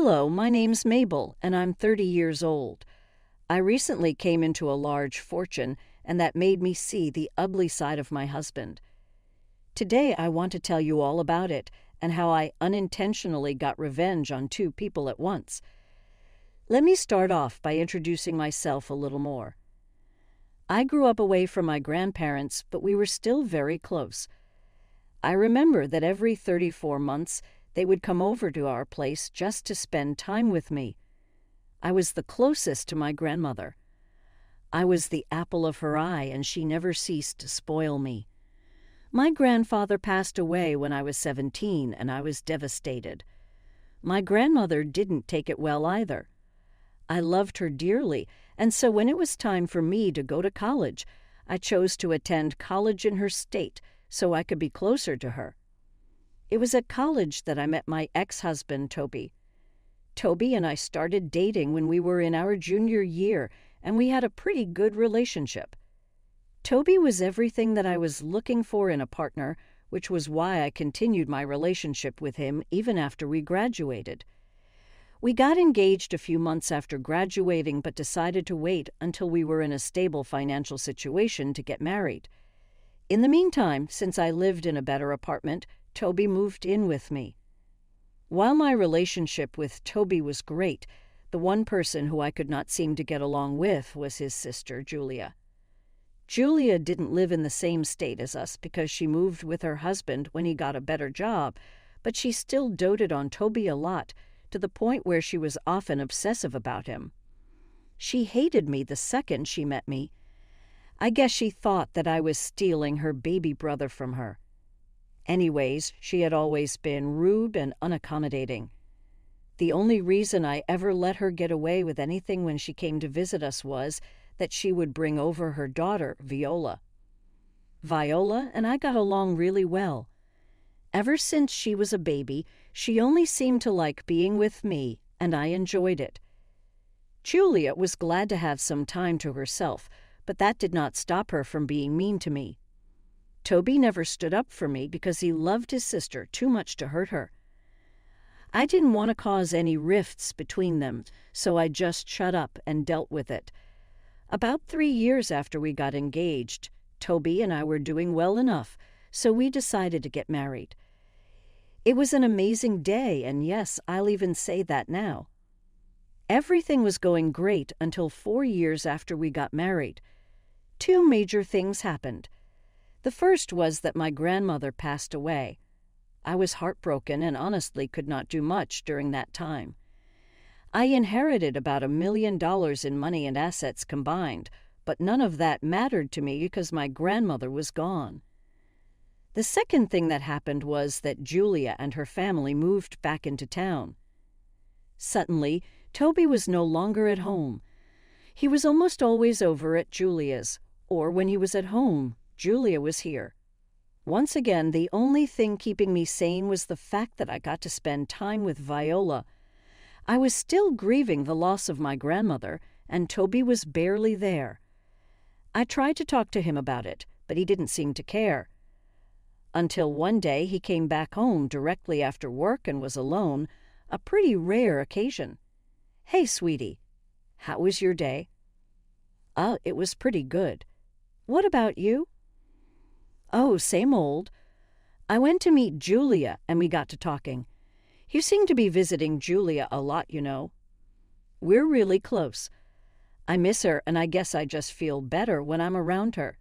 Hello, my name's Mabel, and I'm 30 years old. I recently came into a large fortune, and that made me see the ugly side of my husband. Today I want to tell you all about it and how I unintentionally got revenge on two people at once. Let me start off by introducing myself a little more. I grew up away from my grandparents, but we were still very close. I remember that every 34 months they would come over to our place just to spend time with me. I was the closest to my grandmother. I was the apple of her eye, and she never ceased to spoil me. My grandfather passed away when I was 17, and I was devastated. My grandmother didn't take it well either. I loved her dearly, and so when it was time for me to go to college, I chose to attend college in her state so I could be closer to her. It was at college that I met my ex-husband, Toby. Toby and I started dating when we were in our junior year, and we had a pretty good relationship. Toby was everything that I was looking for in a partner, which was why I continued my relationship with him even after we graduated. We got engaged a few months after graduating, but decided to wait until we were in a stable financial situation to get married. In the meantime, since I lived in a better apartment, Toby moved in with me. While my relationship with Toby was great, the one person who I could not seem to get along with was his sister, Julia. Julia didn't live in the same state as us because she moved with her husband when he got a better job, but she still doted on Toby a lot, to the point where she was often obsessive about him. She hated me the second she met me. I guess she thought that I was stealing her baby brother from her. Anyways, she had always been rude and unaccommodating. The only reason I ever let her get away with anything when she came to visit us was that she would bring over her daughter, Viola. Viola and I got along really well. Ever since she was a baby, she only seemed to like being with me, and I enjoyed it. Julia was glad to have some time to herself, but that did not stop her from being mean to me. Toby never stood up for me because he loved his sister too much to hurt her. I didn't want to cause any rifts between them, so I just shut up and dealt with it. About 3 years after we got engaged, Toby and I were doing well enough, so we decided to get married. It was an amazing day, and yes, I'll even say that now. Everything was going great until 4 years after we got married. Two major things happened. The first was that my grandmother passed away. I was heartbroken and honestly could not do much during that time. I inherited about $1 million in money and assets combined, but none of that mattered to me because my grandmother was gone. The second thing that happened was that Julia and her family moved back into town. Suddenly, Toby was no longer at home. He was almost always over at Julia's, or when he was at home, Julia was here. Once again, the only thing keeping me sane was the fact that I got to spend time with Viola. I was still grieving the loss of my grandmother, and Toby was barely there. I tried to talk to him about it, but he didn't seem to care. Until one day he came back home directly after work and was alone, a pretty rare occasion. "Hey, sweetie, how was your day?" It was pretty good. "What about you?" "Oh, same old. I went to meet Julia and we got to talking. You seem to be visiting Julia a lot, you know." "We're really close. I miss her, and I guess I just feel better when I'm around her."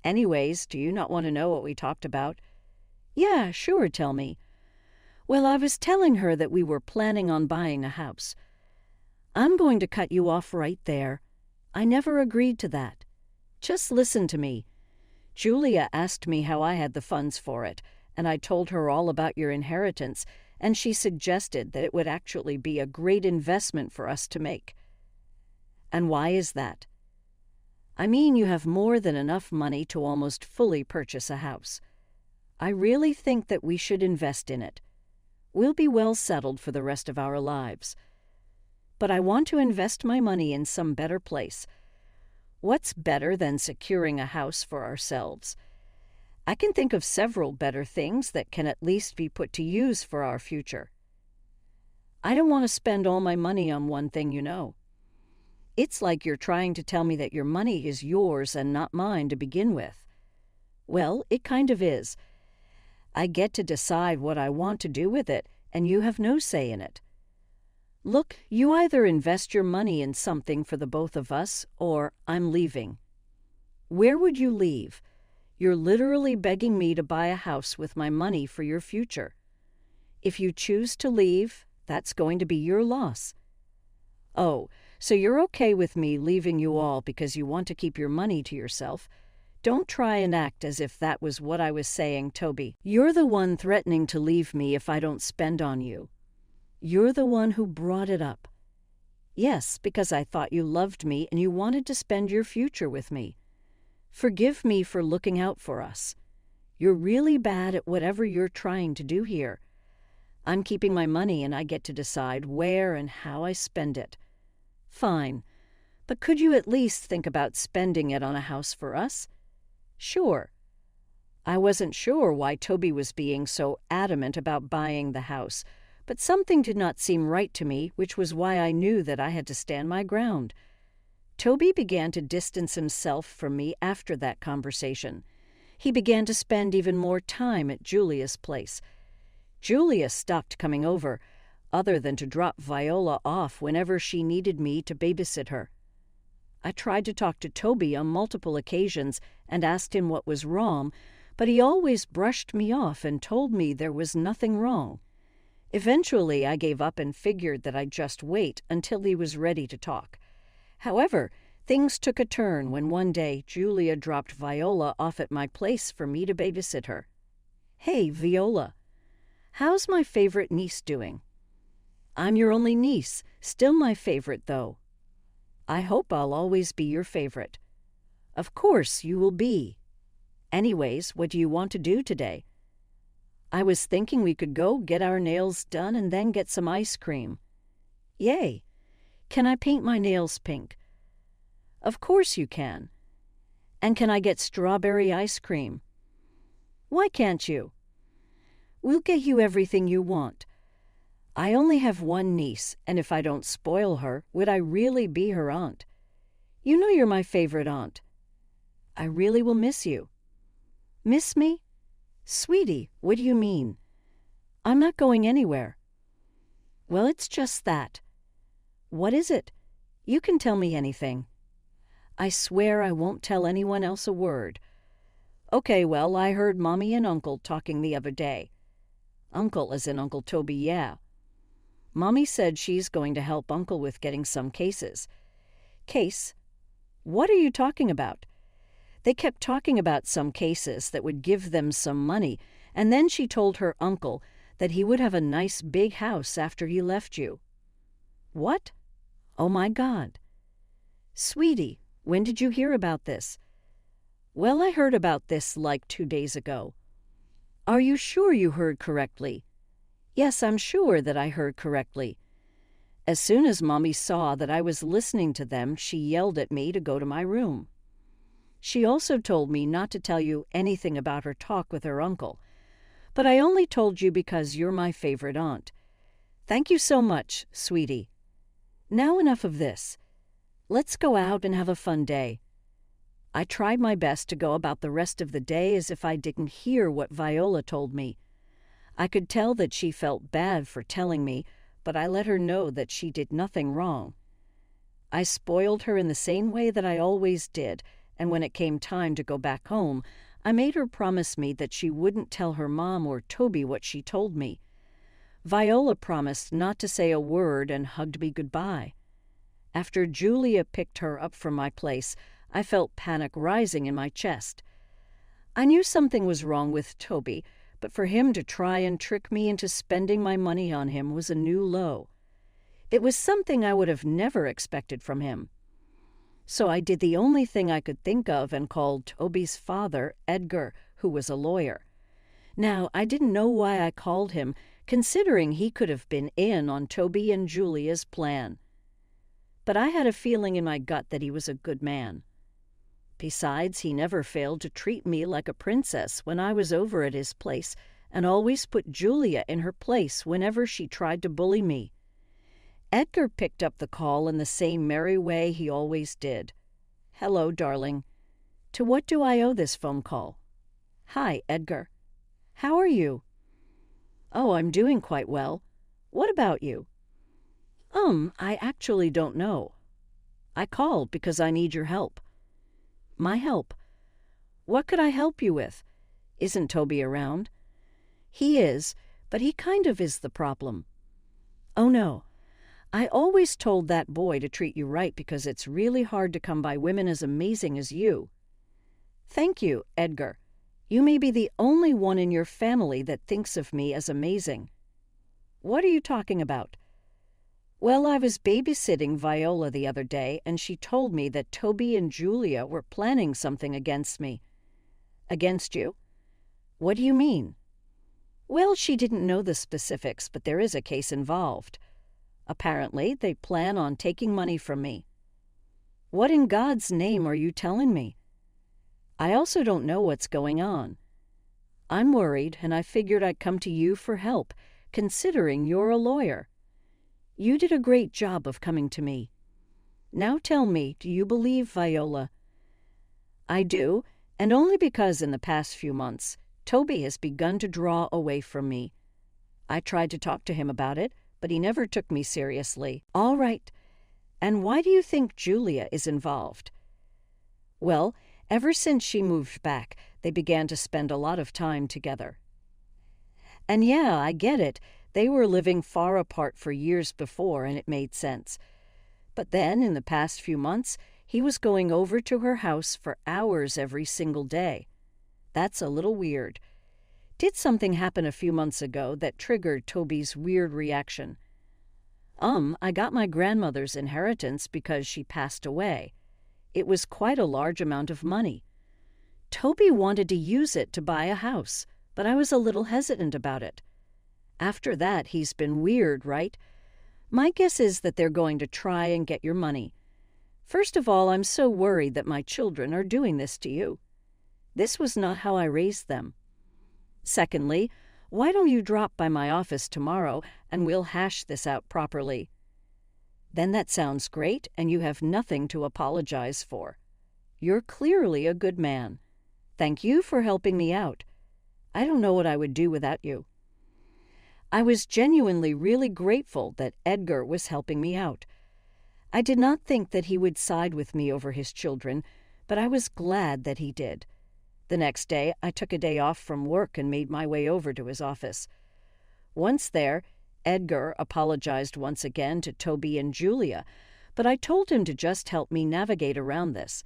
"Anyways, do you not want to know what we talked about?" "Yeah, sure, tell me." "Well, I was telling her that we were planning on buying a house. I'm going to cut you off right there. I never agreed to that. Just listen to me. Julia asked me how I had the funds for it, and I told her all about your inheritance, and she suggested that it would actually be a great investment for us to make." "And why is that?" "I mean, you have more than enough money to almost fully purchase a house. I really think that we should invest in it. We'll be well settled for the rest of our lives. But I want to invest my money in some better place. What's better than securing a house for ourselves? I can think of several better things that can at least be put to use for our future." I don't want to spend all my money on one thing, It's like you're trying to tell me that your money is yours and not mine to begin with. Well, it kind of is. I get to decide what I want to do with it, and you have no say in it. Look, you either invest your money in something for the both of us, or I'm leaving. Where would you leave? You're literally begging me to buy a house with my money for your future. If you choose to leave, that's going to be your loss. Oh, so you're okay with me leaving you all because you want to keep your money to yourself? Don't try and act as if that was what I was saying, Toby. You're the one threatening to leave me if I don't spend on you. You're the one who brought it up. Yes, because I thought you loved me and you wanted to spend your future with me. Forgive me for looking out for us. You're really bad at whatever you're trying to do here. I'm keeping my money and I get to decide where and how I spend it. Fine, but could you at least think about spending it on a house for us? Sure. I wasn't sure why Toby was being so adamant about buying the house, but something did not seem right to me, which was why I knew that I had to stand my ground. Toby began to distance himself from me after that conversation. He began to spend even more time at Julia's place. Julia stopped coming over, other than to drop Viola off whenever she needed me to babysit her. I tried to talk to Toby on multiple occasions and asked him what was wrong, but he always brushed me off and told me there was nothing wrong. Eventually, I gave up and figured that I'd just wait until he was ready to talk. However, things took a turn when one day Julia dropped Viola off at my place for me to babysit her. Hey, Viola, how's my favorite niece doing? I'm your only niece, still my favorite, though. I hope I'll always be your favorite. Of course you will be. Anyways, what do you want to do today? I was thinking we could go get our nails done and then get some ice cream. Yay! Can I paint my nails pink? Of course you can. And can I get strawberry ice cream? Why can't you? We'll get you everything you want. I only have one niece, and if I don't spoil her, would I really be her aunt? You know you're my favorite aunt. I really will miss you. Miss me? Sweetie, what do you mean? I'm not going anywhere. Well, it's just that. What is it? You can tell me anything. I swear I won't tell anyone else a word. Okay, well, I heard Mommy and Uncle talking the other day. Uncle as in Uncle Toby, yeah. Mommy said she's going to help Uncle with getting some cases. Case? What are you talking about? They kept talking about some cases that would give them some money, and then she told her uncle that he would have a nice big house after he left you. What? Oh my God. Sweetie, when did you hear about this? Well, I heard about this like 2 days ago. Are you sure you heard correctly? Yes, I'm sure that I heard correctly. As soon as Mommy saw that I was listening to them, she yelled at me to go to my room. She also told me not to tell you anything about her talk with her uncle, but I only told you because you're my favorite aunt. Thank you so much, sweetie. Now enough of this. Let's go out and have a fun day. I tried my best to go about the rest of the day as if I didn't hear what Viola told me. I could tell that she felt bad for telling me, but I let her know that she did nothing wrong. I spoiled her in the same way that I always did, and when it came time to go back home, I made her promise me that she wouldn't tell her mom or Toby what she told me. Viola promised not to say a word and hugged me goodbye. After Julia picked her up from my place, I felt panic rising in my chest. I knew something was wrong with Toby, but for him to try and trick me into spending my money on him was a new low. It was something I would have never expected from him. So I did the only thing I could think of and called Toby's father, Edgar, who was a lawyer. Now, I didn't know why I called him, considering he could have been in on Toby and Julia's plan. But I had a feeling in my gut that he was a good man. Besides, he never failed to treat me like a princess when I was over at his place, and always put Julia in her place whenever she tried to bully me. Edgar picked up the call in the same merry way he always did. "Hello, darling. To what do I owe this phone call?" "Hi, Edgar. How are you?" "Oh, I'm doing quite well. What about you?" I actually don't know. I called because I need your help." "My help? What could I help you with? Isn't Toby around?" "He is, but he kind of is the problem." "Oh no. I always told that boy to treat you right because it's really hard to come by women as amazing as you." "Thank you, Edgar. You may be the only one in your family that thinks of me as amazing." "What are you talking about?" "Well, I was babysitting Viola the other day, and she told me that Toby and Julia were planning something against me." "Against you? What do you mean?" "Well, she didn't know the specifics, but there is a case involved. Apparently, they plan on taking money from me." "What in God's name are you telling me?" "I also don't know what's going on. I'm worried, and I figured I'd come to you for help, considering you're a lawyer. You did a great job of coming to me. Now tell me, do you believe Viola?" "I do, and only because in the past few months, Toby has begun to draw away from me. I tried to talk to him about it, but he never took me seriously." "All right. And why do you think Julia is involved?" "Well, ever since she moved back, they began to spend a lot of time together." "And yeah, I get it. They were living far apart for years before, and it made sense. But then, in the past few months, he was going over to her house for hours every single day. That's a little weird. Did something happen a few months ago that triggered Toby's weird reaction?" I got my grandmother's inheritance because she passed away. It was quite a large amount of money. Toby wanted to use it to buy a house, but I was a little hesitant about it. After that, he's been weird, right? My guess is that they're going to try and get your money. First of all, I'm so worried that my children are doing this to you. This was not how I raised them. Secondly, why don't you drop by my office tomorrow and we'll hash this out properly? Then that sounds great, and you have nothing to apologize for. You're clearly a good man. Thank you for helping me out. I don't know what I would do without you." I was genuinely really grateful that Edgar was helping me out. I did not think that he would side with me over his children, but I was glad that he did. The next day, I took a day off from work and made my way over to his office. Once there, Edgar apologized once again to Toby and Julia, but I told him to just help me navigate around this.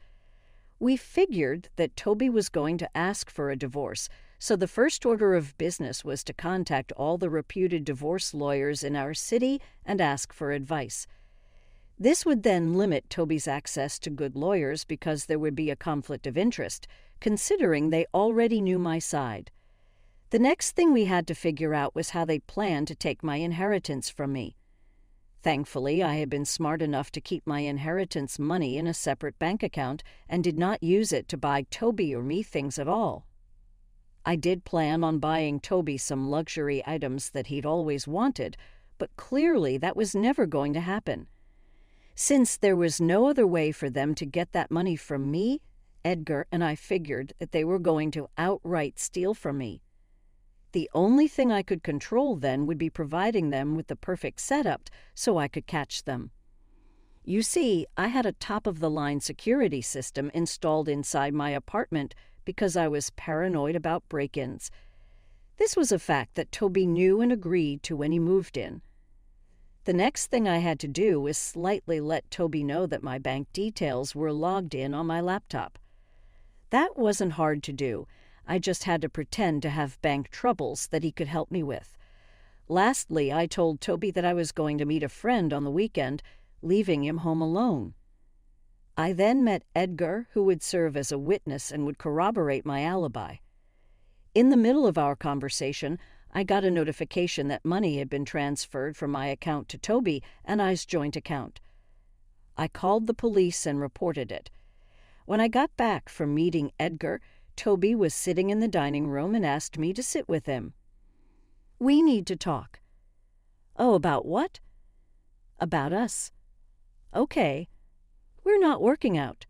We figured that Toby was going to ask for a divorce, so the first order of business was to contact all the reputed divorce lawyers in our city and ask for advice. This would then limit Toby's access to good lawyers because there would be a conflict of interest, considering they already knew my side. The next thing we had to figure out was how they planned to take my inheritance from me. Thankfully, I had been smart enough to keep my inheritance money in a separate bank account and did not use it to buy Toby or me things at all. I did plan on buying Toby some luxury items that he'd always wanted, but clearly that was never going to happen. Since there was no other way for them to get that money from me, Edgar and I figured that they were going to outright steal from me. The only thing I could control then would be providing them with the perfect setup so I could catch them. You see, I had a top-of-the-line security system installed inside my apartment because I was paranoid about break-ins. This was a fact that Toby knew and agreed to when he moved in. The next thing I had to do was slightly let Toby know that my bank details were logged in on my laptop. That wasn't hard to do. I just had to pretend to have bank troubles that he could help me with. Lastly, I told Toby that I was going to meet a friend on the weekend, leaving him home alone. I then met Edgar, who would serve as a witness and would corroborate my alibi. In the middle of our conversation, I got a notification that money had been transferred from my account to Toby and I's joint account. I called the police and reported it. When I got back from meeting Edgar, Toby was sitting in the dining room and asked me to sit with him. "We need to talk." "Oh, about what?" About us. Okay. We're not working out.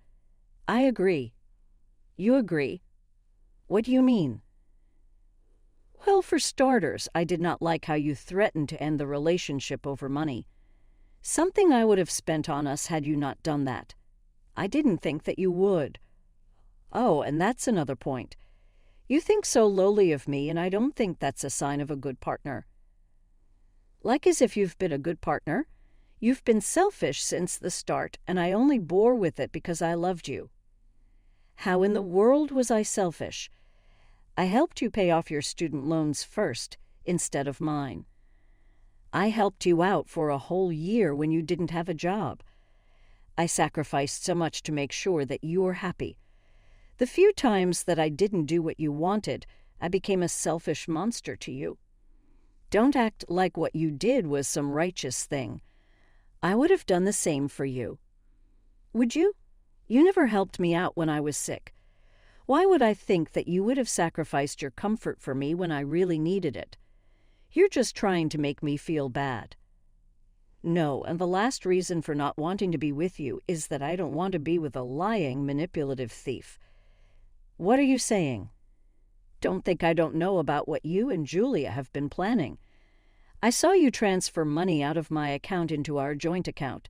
I agree. You agree. What do you mean? Well, for starters, I did not like how you threatened to end the relationship over money. Something I would have spent on us had you not done that. I didn't think that you would. Oh, and that's another point. You think so lowly of me, and I don't think that's a sign of a good partner. Like as if you've been a good partner. You've been selfish since the start, and I only bore with it because I loved you. How in the world was I selfish? I helped you pay off your student loans first, instead of mine. I helped you out for a whole year when you didn't have a job. I sacrificed so much to make sure that you were happy. The few times that I didn't do what you wanted, I became a selfish monster to you. Don't act like what you did was some righteous thing. I would have done the same for you. Would you? You never helped me out when I was sick. Why would I think that you would have sacrificed your comfort for me when I really needed it? You're just trying to make me feel bad. No, and the last reason for not wanting to be with you is that I don't want to be with a lying, manipulative thief. What are you saying? Don't think I don't know about what you and Julia have been planning. I saw you transfer money out of my account into our joint account.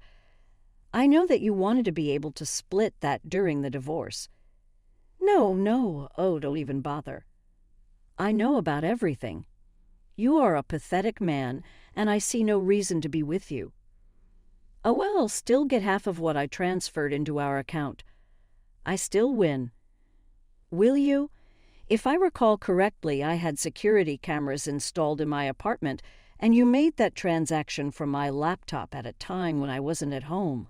I know that you wanted to be able to split that during the divorce. No, oh, don't even bother. I know about everything. You are a pathetic man, and I see no reason to be with you. Oh, well, I'll still get half of what I transferred into our account. I still win. Will you? If I recall correctly, I had security cameras installed in my apartment, and you made that transaction from my laptop at a time when I wasn't at home.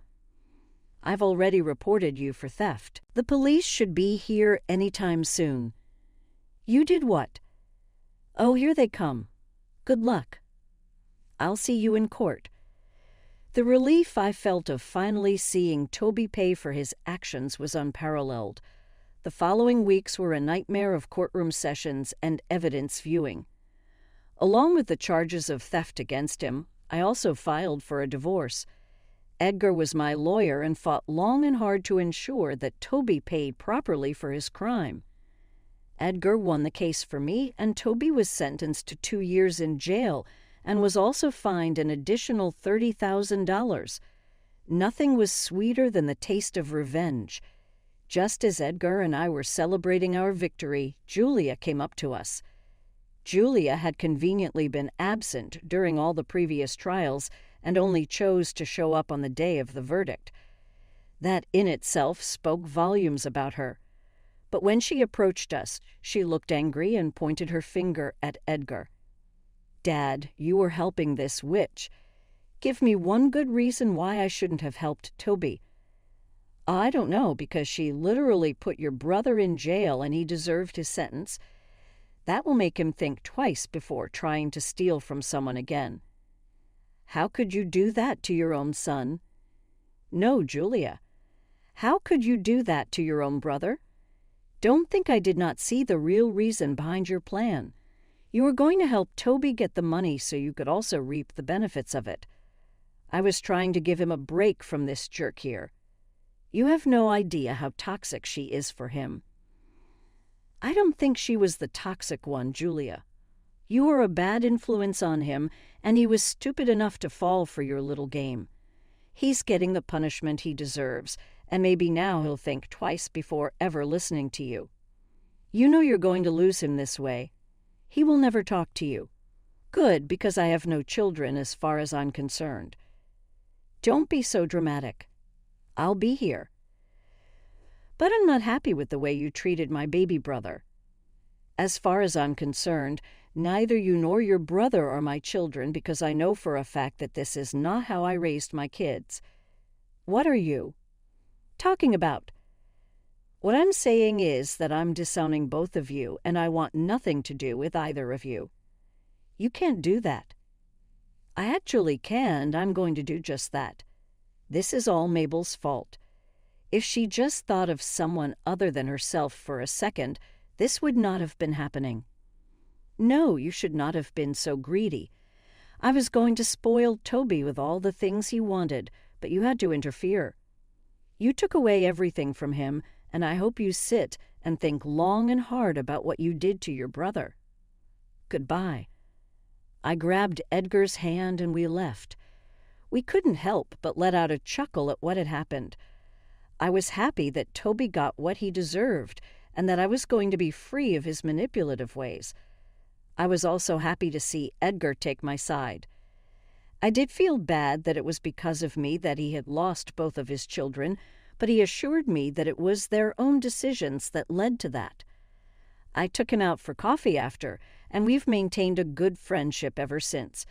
I've already reported you for theft. The police should be here anytime soon. You did what? Oh, here they come. Good luck. I'll see you in court. The relief I felt of finally seeing Toby pay for his actions was unparalleled. The following weeks were a nightmare of courtroom sessions and evidence viewing. Along with the charges of theft against him, I also filed for a divorce. Edgar was my lawyer and fought long and hard to ensure that Toby paid properly for his crime. Edgar won the case for me, and Toby was sentenced to 2 years in jail and was also fined an additional $30,000. Nothing was sweeter than the taste of revenge. Just as Edgar and I were celebrating our victory, Julia came up to us. Julia had conveniently been absent during all the previous trials and only chose to show up on the day of the verdict. That in itself spoke volumes about her. But when she approached us, she looked angry and pointed her finger at Edgar. Dad, you were helping this witch. Give me one good reason why I shouldn't have helped Toby. I don't know, because she literally put your brother in jail and he deserved his sentence. That will make him think twice before trying to steal from someone again. How could you do that to your own son? No, Julia. How could you do that to your own brother? Don't think I did not see the real reason behind your plan. You were going to help Toby get the money so you could also reap the benefits of it. I was trying to give him a break from this jerk here. You have no idea how toxic she is for him. I don't think she was the toxic one, Julia. You were a bad influence on him, and he was stupid enough to fall for your little game. He's getting the punishment he deserves, and maybe now he'll think twice before ever listening to you. You know you're going to lose him this way. He will never talk to you. Good, because I have no children as far as I'm concerned. Don't be so dramatic. I'll be here. But I'm not happy with the way you treated my baby brother. As far as I'm concerned, neither you nor your brother are my children, because I know for a fact that this is not how I raised my kids. What are you talking about? What I'm saying is that I'm disowning both of you, and I want nothing to do with either of you. You can't do that. I actually can, and I'm going to do just that. This is all Mabel's fault. If she just thought of someone other than herself for a second, this would not have been happening. No, you should not have been so greedy. I was going to spoil Toby with all the things he wanted, but you had to interfere. You took away everything from him, and I hope you sit and think long and hard about what you did to your brother. Goodbye." I grabbed Edgar's hand and we left. We couldn't help but let out a chuckle at what had happened. I was happy that Toby got what he deserved and that I was going to be free of his manipulative ways. I was also happy to see Edgar take my side. I did feel bad that it was because of me that he had lost both of his children, but he assured me that it was their own decisions that led to that. I took him out for coffee after, and we've maintained a good friendship ever since.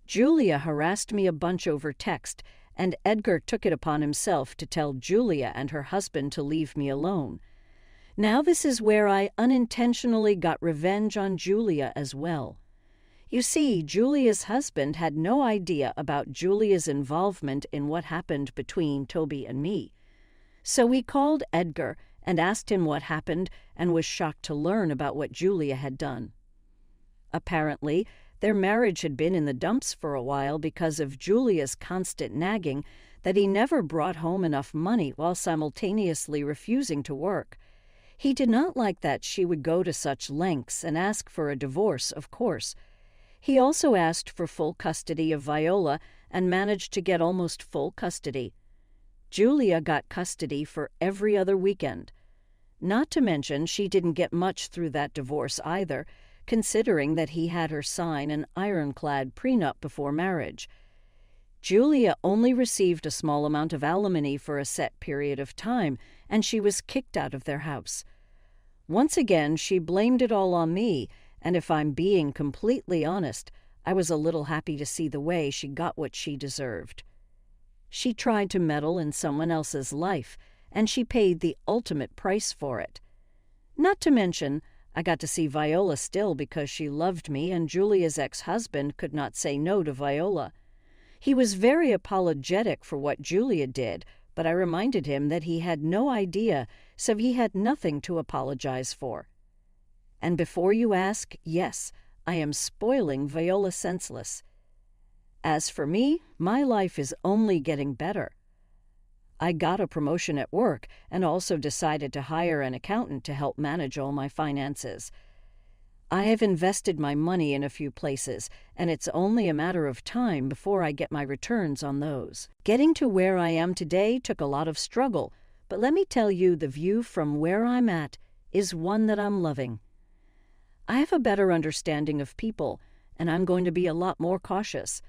Julia harassed me a bunch over text, and Edgar took it upon himself to tell Julia and her husband to leave me alone. Now this is where I unintentionally got revenge on Julia as well. You see, Julia's husband had no idea about Julia's involvement in what happened between Toby and me. So we called Edgar and asked him what happened and was shocked to learn about what Julia had done. Apparently, their marriage had been in the dumps for a while because of Julia's constant nagging that he never brought home enough money while simultaneously refusing to work. He did not like that she would go to such lengths and ask for a divorce, of course. He also asked for full custody of Viola and managed to get almost full custody. Julia got custody for every other weekend. Not to mention she didn't get much through that divorce either, considering that he had her sign an ironclad prenup before marriage. Julia only received a small amount of alimony for a set period of time, and she was kicked out of their house. Once again, she blamed it all on me, and if I'm being completely honest, I was a little happy to see the way she got what she deserved. She tried to meddle in someone else's life, and she paid the ultimate price for it. Not to mention, I got to see Viola still because she loved me, and Julia's ex-husband could not say no to Viola. He was very apologetic for what Julia did, but I reminded him that he had no idea, so he had nothing to apologize for. And before you ask, yes, I am spoiling Viola senseless. As for me, my life is only getting better. I got a promotion at work and also decided to hire an accountant to help manage all my finances. I have invested my money in a few places, and it's only a matter of time before I get my returns on those. Getting to where I am today took a lot of struggle, but let me tell you, the view from where I'm at is one that I'm loving. I have a better understanding of people, and I'm going to be a lot more cautious.